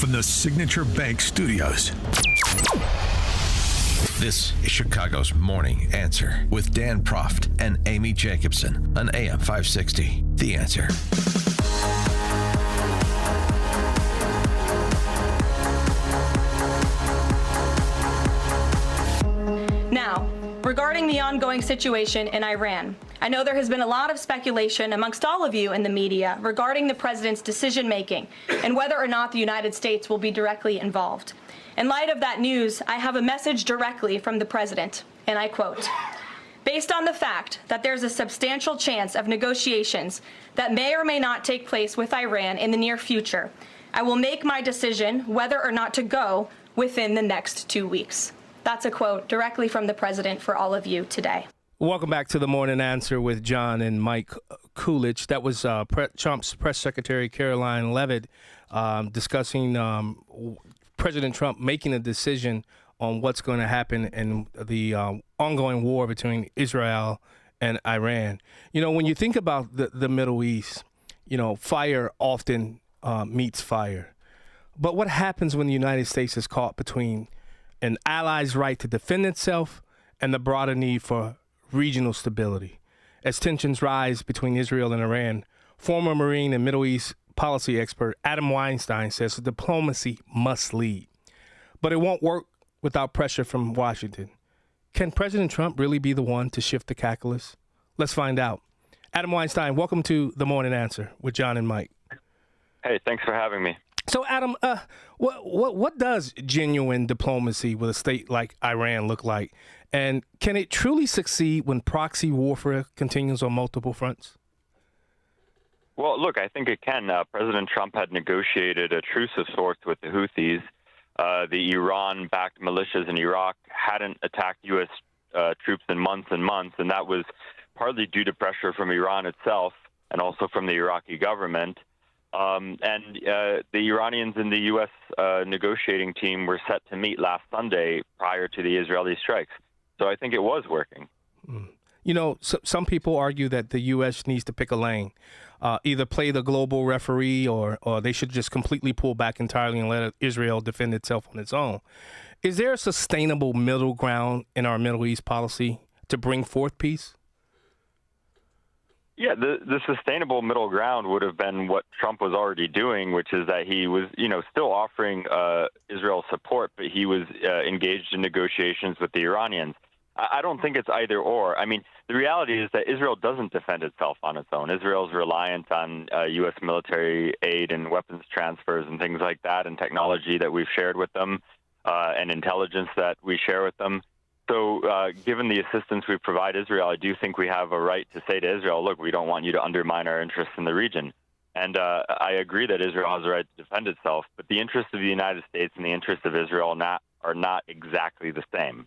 from the Signature Bank Studios. This is Chicago's Morning Answer with Dan Proft and Amy Jacobson on AM 560. The Answer. Now, regarding the ongoing situation in Iran, I know there has been a lot of speculation amongst all of you in the media regarding the president's decision-making and whether or not the United States will be directly involved. In light of that news, I have a message directly from the president, and I quote, "Based on the fact that there's a substantial chance of negotiations that may or may not take place with Iran in the near future, I will make my decision whether or not to go within the next 2 weeks." That's a quote directly from the president for all of you today. Welcome back to the Morning Answer with John and Mike Coolidge. That was Trump's press secretary, Caroline Leavitt, discussing President Trump making a decision on what's going to happen in the ongoing war between Israel and Iran. You know, when you think about the Middle East, you know, fire often meets fire. But what happens when the United States is caught between an ally's right to defend itself and the broader need for regional stability? As tensions rise between Israel and Iran, former Marine and Middle East policy expert Adam Weinstein says diplomacy must lead. But it won't work without pressure from Washington. Can President Trump really be the one to shift the calculus? Let's find out. Adam Weinstein, welcome to the Morning Answer with John and Mike. Hey, thanks for having me. So, Adam, what does genuine diplomacy with a state like Iran look like? And can it truly succeed when proxy warfare continues on multiple fronts? Well, look, I think it can. President Trump had negotiated a truce of sorts with the Houthis. The Iran-backed militias in Iraq hadn't attacked U.S. Troops in months and months, and that was partly due to pressure from Iran itself and also from the Iraqi government. The Iranians in the U.S. Negotiating team were set to meet last Sunday prior to the Israeli strikes. So I think it was working. You know, some people argue that the U.S. needs to pick a lane, either play the global referee or they should just completely pull back entirely and let Israel defend itself on its own. Is there a sustainable middle ground in our Middle East policy to bring forth peace? Yeah, the sustainable middle ground would have been what Trump was already doing, which is that he was, still offering Israel support, but he was engaged in negotiations with the Iranians. I don't think it's either or. I mean, the reality is that Israel doesn't defend itself on its own. Israel's reliant on U.S. military aid and weapons transfers and things like that, and technology that we've shared with them, and intelligence that we share with them. So given the assistance we provide Israel, I do think we have a right to say to Israel, look, we don't want you to undermine our interests in the region. And I agree that Israel has a right to defend itself, but the interests of the United States and the interests of Israel are not exactly the same.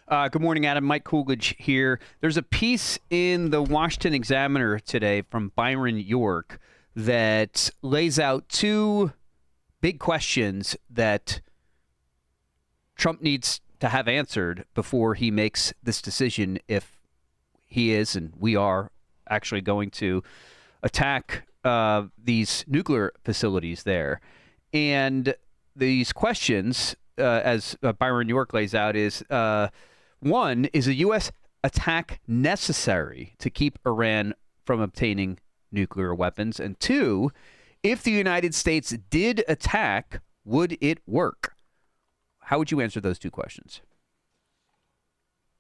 Good morning, Adam. Mike Coolidge here. There's a piece in the Washington Examiner today from Byron York that lays out two big questions that Trump needs to have answered before he makes this decision, if he is and we are actually going to attack these nuclear facilities there. And these questions, as Byron York lays out, is one, is a U.S. attack necessary to keep Iran from obtaining nuclear weapons? And two, if the United States did attack, would it work? How would you answer those two questions?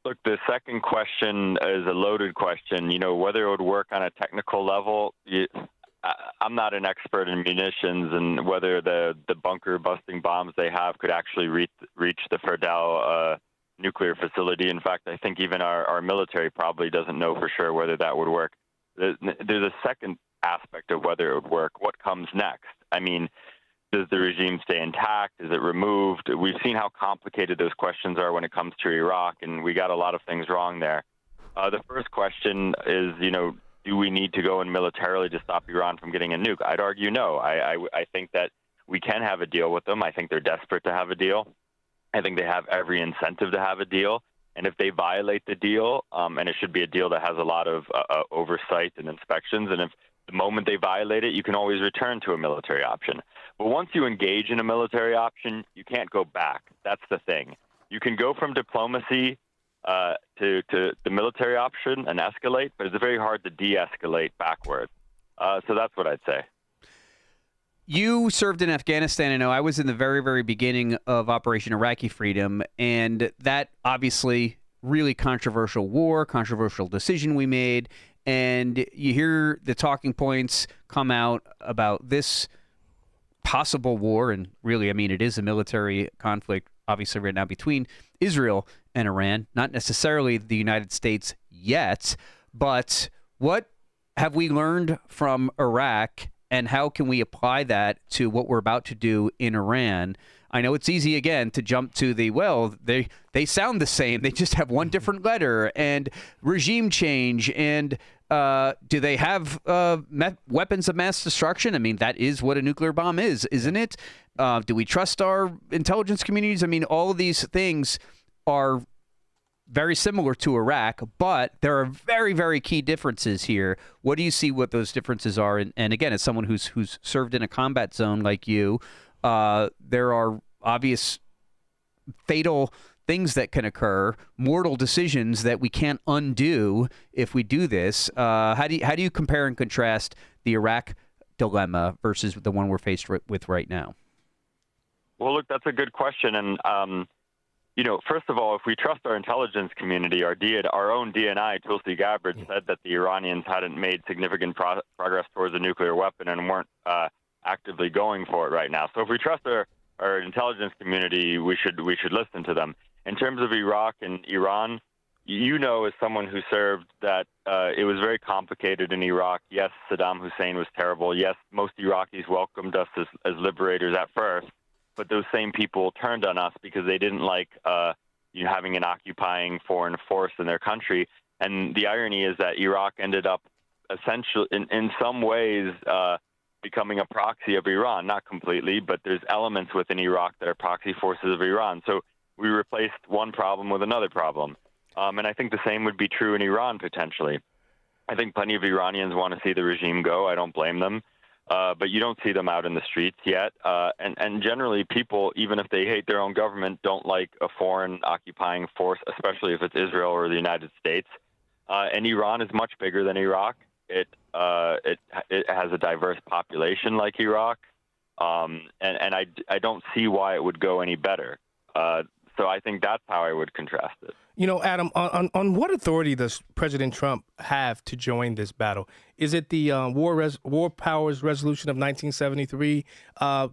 Look, the second question is a loaded question. Whether it would work on a technical level, I'm not an expert in munitions and whether the bunker-busting bombs they have could actually reach the Fordow nuclear facility. In fact, I think even our military probably doesn't know for sure whether that would work. There's a second aspect of whether it would work. What comes next? I mean, does the regime stay intact? Is it removed? We've seen how complicated those questions are when it comes to Iraq, and we got a lot of things wrong there. The first question is, do we need to go in militarily to stop Iran from getting a nuke? I'd argue no. I think that we can have a deal with them. I think they're desperate to have a deal. I think they have every incentive to have a deal. And if they violate the deal, and it should be a deal that has a lot of oversight and inspections, and if The moment they violate it, you can always return to a military option. But once you engage in a military option, you can't go back. That's the thing. You can go from diplomacy to the military option and escalate, but it's very hard to de-escalate backward. So that's what I'd say. You served in Afghanistan. I know I was in the very, very beginning of Operation Iraqi Freedom, and that obviously really controversial war, controversial decision we made. And you hear the talking points come out about this possible war, and really, I mean, it is a military conflict, obviously, right now between Israel and Iran, not necessarily the United States yet, but what have we learned from Iraq, and how can we apply that to what we're about to do in Iran? I know it's easy, again, to jump to they sound the same. They just have one different letter, and regime change, and do they have weapons of mass destruction? I mean, that is what a nuclear bomb is, isn't it? Do we trust our intelligence communities? I mean, all of these things are very similar to Iraq, but there are very, very key differences here. What do you see what those differences are? And again, as someone who's served in a combat zone like you, there are obvious fatal things that can occur, mortal decisions that we can't undo if we do this. How do you compare and contrast the Iraq dilemma versus the one we're faced with right now? Well, look, that's a good question. And, first of all, if we trust our intelligence community, our own DNI, Tulsi Gabbard, said that the Iranians hadn't made significant progress towards a nuclear weapon and weren't actively going for it right now. So if we trust our intelligence community, we should listen to them. In terms of Iraq and Iran, as someone who served, that it was very complicated in Iraq. Yes, Saddam Hussein was terrible. Yes, most Iraqis welcomed us as liberators at first, but those same people turned on us because they didn't like having an occupying foreign force in their country. And the irony is that Iraq ended up essentially, in some ways, becoming a proxy of Iran. Not completely, but there's elements within Iraq that are proxy forces of Iran. So we replaced one problem with another problem. And I think the same would be true in Iran, potentially. I think plenty of Iranians want to see the regime go. I don't blame them. But you don't see them out in the streets yet. And generally, people, even if they hate their own government, don't like a foreign occupying force, especially if it's Israel or the United States. And Iran is much bigger than Iraq. It has a diverse population like Iraq. And I don't see why it would go any better. So I think that's how I would contrast it. Adam, on what authority does President Trump have to join this battle? Is it the War Powers Resolution of 1973?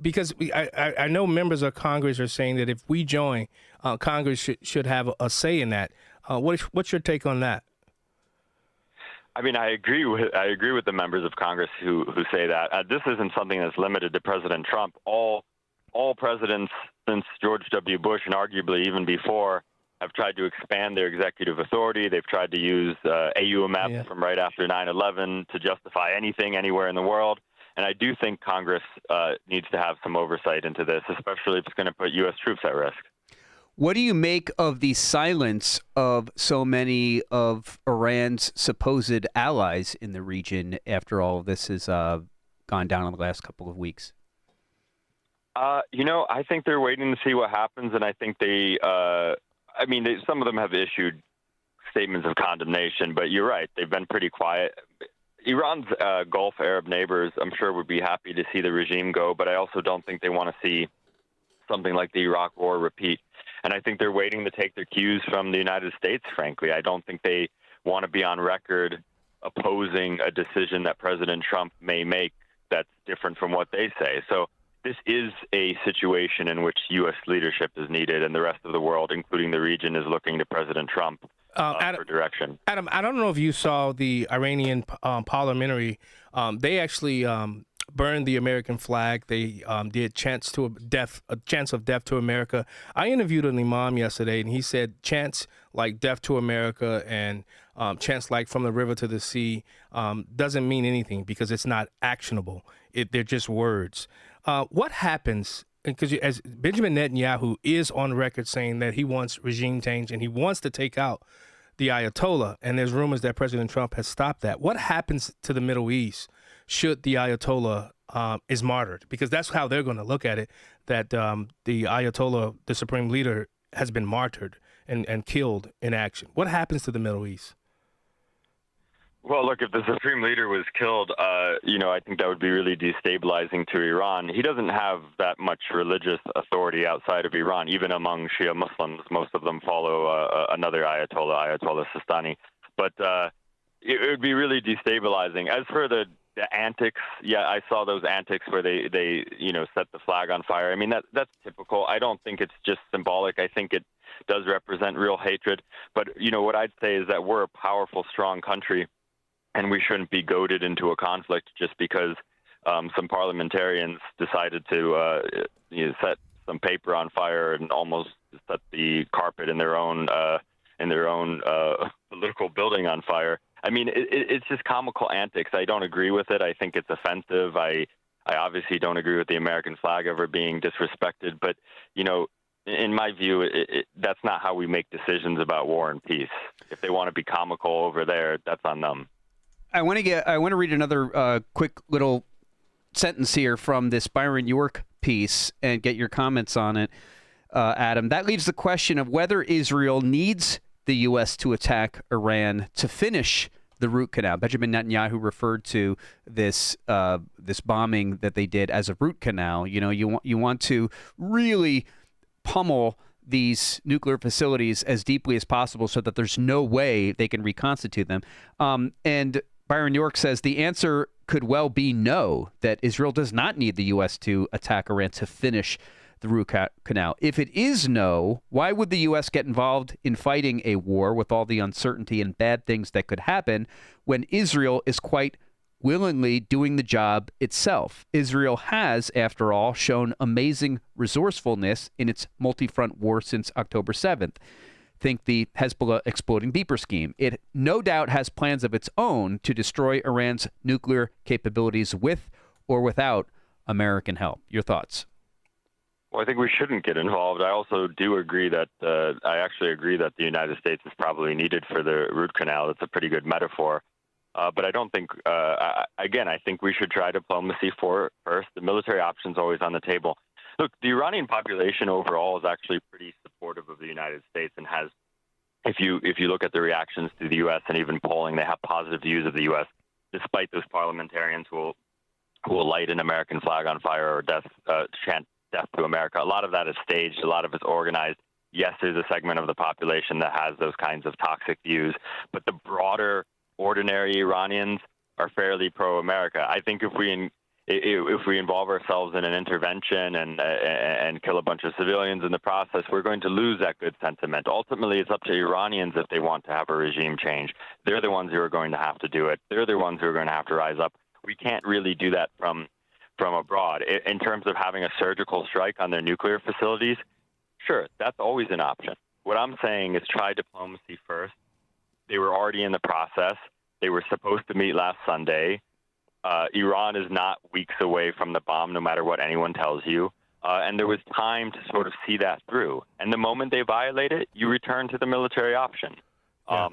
Because I know members of Congress are saying that if we join, Congress should have a say in that. What's your take on that? I mean, I agree with the members of Congress who say that. This isn't something that's limited to President Trump. All presidents since George W. Bush, and arguably even before, have tried to expand their executive authority. They've tried to use AUMF from right after 9/11 to justify anything anywhere in the world. And I do think Congress needs to have some oversight into this, especially if it's going to put U.S. troops at risk. What do you make of the silence of so many of Iran's supposed allies in the region after all of this has gone down in the last couple of weeks? I think they're waiting to see what happens, and I think some of them have issued statements of condemnation, but you're right, they've been pretty quiet. Iran's Gulf Arab neighbors, I'm sure, would be happy to see the regime go, but I also don't think they want to see something like the Iraq War repeat. And I think they're waiting to take their cues from the United States, frankly. I don't think they want to be on record opposing a decision that President Trump may make that's different from what they say. So this is a situation in which U.S. leadership is needed, and the rest of the world, including the region, is looking to President Trump for direction. Adam, I don't know if you saw the Iranian parliamentary. They actually burned the American flag. They did chants of death to America. I interviewed an imam yesterday, and he said chants like death to America and chants like from the river to the sea doesn't mean anything because it's not actionable. They're just words. What happens, because as Benjamin Netanyahu is on record saying that he wants regime change and he wants to take out the Ayatollah, and there's rumors that President Trump has stopped that. What happens to the Middle East should the Ayatollah is martyred, because that's how they're going to look at it, that the Ayatollah, the supreme leader, has been martyred and killed in action. What happens to the Middle East? Well, look, if the supreme leader was killed, I think that would be really destabilizing to Iran. He doesn't have that much religious authority outside of Iran, even among Shia Muslims. Most of them follow another Ayatollah Sistani. But it would be really destabilizing. As for the antics, yeah, I saw those antics where they set the flag on fire. I mean, that's typical. I don't think it's just symbolic. I think it does represent real hatred. But, what I'd say is that we're a powerful, strong country, and we shouldn't be goaded into a conflict just because some parliamentarians decided to set some paper on fire and almost set the carpet in their own political building on fire. I mean, it's just comical antics. I don't agree with it. I think it's offensive. I obviously don't agree with the American flag ever being disrespected. But, in my view, that's not how we make decisions about war and peace. If they want to be comical over there, that's on them. I want to read another quick little sentence here from this Byron York piece and get your comments on it, Adam. That leaves the question of whether Israel needs the U.S. to attack Iran to finish the root canal. Benjamin Netanyahu referred to this bombing that they did as a root canal. You want to really pummel these nuclear facilities as deeply as possible so that there's no way they can reconstitute them. And Byron York says the answer could well be no, that Israel does not need the U.S. to attack Iran to finish the root canal. If it is no, why would the U.S. get involved in fighting a war with all the uncertainty and bad things that could happen when Israel is quite willingly doing the job itself? Israel has, after all, shown amazing resourcefulness in its multi-front war since October 7th. Think the Hezbollah exploding beeper scheme. It no doubt has plans of its own to destroy Iran's nuclear capabilities with or without American help. Your thoughts? Well, I think we shouldn't get involved. I also do agree that I actually agree that the United States is probably needed for the root canal. It's a pretty good metaphor. But I don't think, I think we should try diplomacy first. The military option's always on the table. Look, the Iranian population overall is actually pretty supportive of the United States and has, if you look at the reactions to the U.S. and even polling, they have positive views of the U.S. despite those parliamentarians who will light an American flag on fire or chant death to America. A lot of that is staged. A lot of it's organized. Yes, there's a segment of the population that has those kinds of toxic views, but the broader, ordinary Iranians are fairly pro-America. I think if we involve ourselves in an intervention and kill a bunch of civilians in the process, we're going to lose that good sentiment. Ultimately, it's up to Iranians if they want to have a regime change. They're the ones who are going to have to do it. They're the ones who are going to have to rise up. We can't really do that from abroad. In terms of having a surgical strike on their nuclear facilities, sure, that's always an option. What I'm saying is try diplomacy first. They were already in the process. They were supposed to meet last Sunday. Iran is not weeks away from the bomb, no matter what anyone tells you. And there was time to sort of see that through. And the moment they violate it, you return to the military option. Yeah.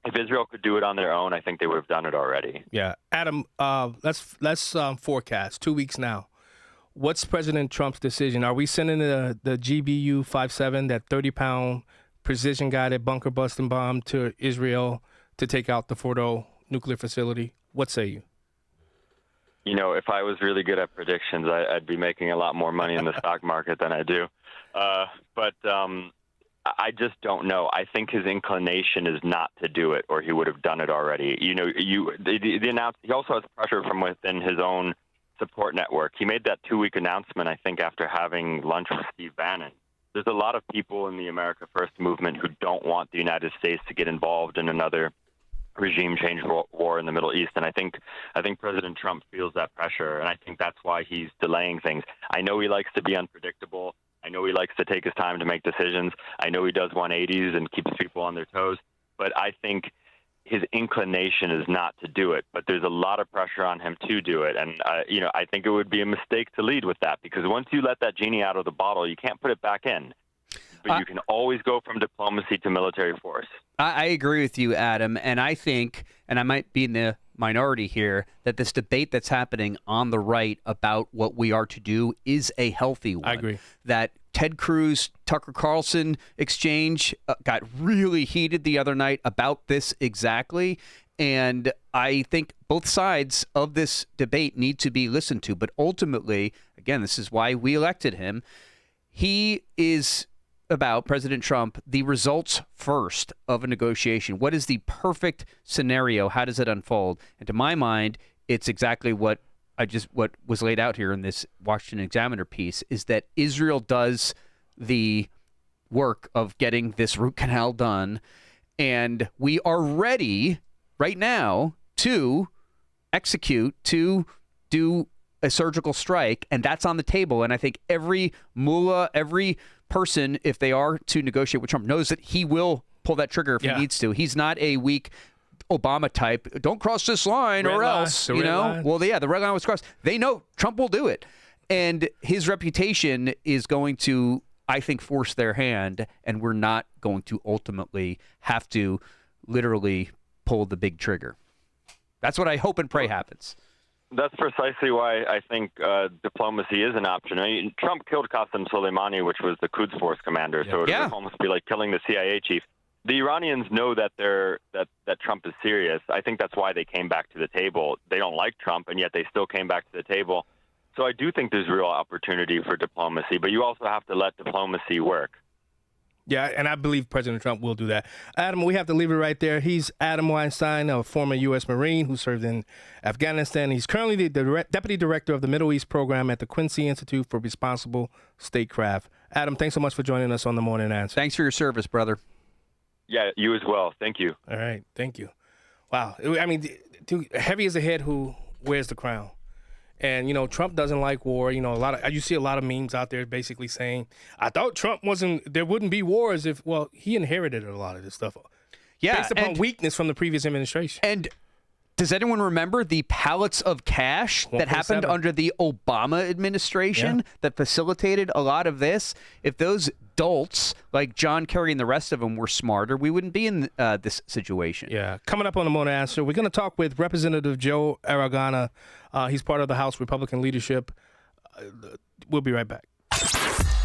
If Israel could do it on their own, I think they would have done it already. Yeah. Adam, let's forecast 2 weeks now. What's President Trump's decision? Are we sending the GBU-57, that 30-pound precision-guided bunker-busting bomb, to Israel to take out the Fordo nuclear facility? What say you? If I was really good at predictions, I'd be making a lot more money in the stock market than I do. But I just don't know. I think his inclination is not to do it, or he would have done it already. He also has pressure from within his own support network. He made that 2-week announcement, I think, after having lunch with Steve Bannon. There's a lot of people in the America First movement who don't want the United States to get involved in another regime change war in the Middle East. And I think President Trump feels that pressure, and I think that's why he's delaying things. I know he likes to be unpredictable. I know he likes to take his time to make decisions. I know he does 180s and keeps people on their toes. But I think his inclination is not to do it. But there's a lot of pressure on him to do it. And, I think it would be a mistake to lead with that, because once you let that genie out of the bottle, you can't put it back in. but you can always go from diplomacy to military force. I agree with you, Adam, and I think, and I might be in the minority here, that this debate that's happening on the right about what we are to do is a healthy one. I agree. That Ted Cruz, Tucker Carlson exchange got really heated the other night about this exactly, and I think both sides of this debate need to be listened to, but ultimately, again, this is why we elected him. He is about, President Trump, the results first of a negotiation. What is the perfect scenario? How does it unfold? And to my mind, it's exactly what was laid out here in this Washington Examiner piece, is that Israel does the work of getting this root canal done, and we are ready right now to execute, to do a surgical strike, and that's on the table. And I think every mullah, every person, if they are to negotiate with Trump, knows that he will pull that trigger if he needs to. He's not a weak Obama type. Don't cross this line or else, you know. Well, yeah, the red line was crossed. They know Trump will do it. And his reputation is going to, I think, force their hand, and we're not going to ultimately have to literally pull the big trigger. That's what I hope and pray happens. That's precisely why I think diplomacy is an option. I mean, Trump killed Qasem Soleimani, which was the Quds Force commander, so it would almost be like killing the CIA chief. The Iranians know that that Trump is serious. I think that's why they came back to the table. They don't like Trump, and yet they still came back to the table. So I do think there's real opportunity for diplomacy, but you also have to let diplomacy work. Yeah, and I believe President Trump will do that. Adam, we have to leave it right there. He's Adam Weinstein, a former U.S. Marine who served in Afghanistan. He's currently the Deputy Director of the Middle East Program at the Quincy Institute for Responsible Statecraft. Adam, thanks so much for joining us on The Morning Answer. Thanks for your service, brother. Yeah, you as well. Thank you. All right, thank you. Wow. I mean, heavy is the head who wears the crown. And, you know, Trump doesn't like war. You know, you see a lot of memes out there basically saying, I thought Trump there wouldn't be wars if, well, he inherited a lot of this stuff. Yeah. Based upon weakness from the previous administration. And does anyone remember the pallets of cash that happened under the Obama administration that facilitated a lot of this? If those dolts like John Kerry and the rest of them were smarter, we wouldn't be in this situation. Yeah. Coming up on The Morning Answer, we're going to talk with Representative Joe Aragona. He's part of the House Republican leadership. We'll be right back.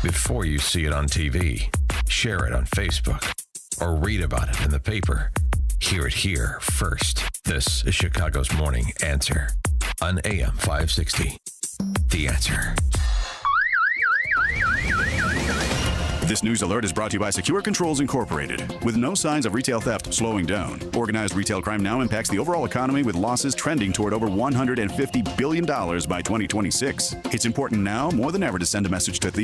Before you see it on TV, share it on Facebook, or read about it in the paper. Hear it here first. This is Chicago's Morning Answer on AM 560. The Answer. This news alert is brought to you by Secure Controls Incorporated. With no signs of retail theft slowing down, organized retail crime now impacts the overall economy, with losses trending toward over $150 billion by 2026. It's important now more than ever to send a message to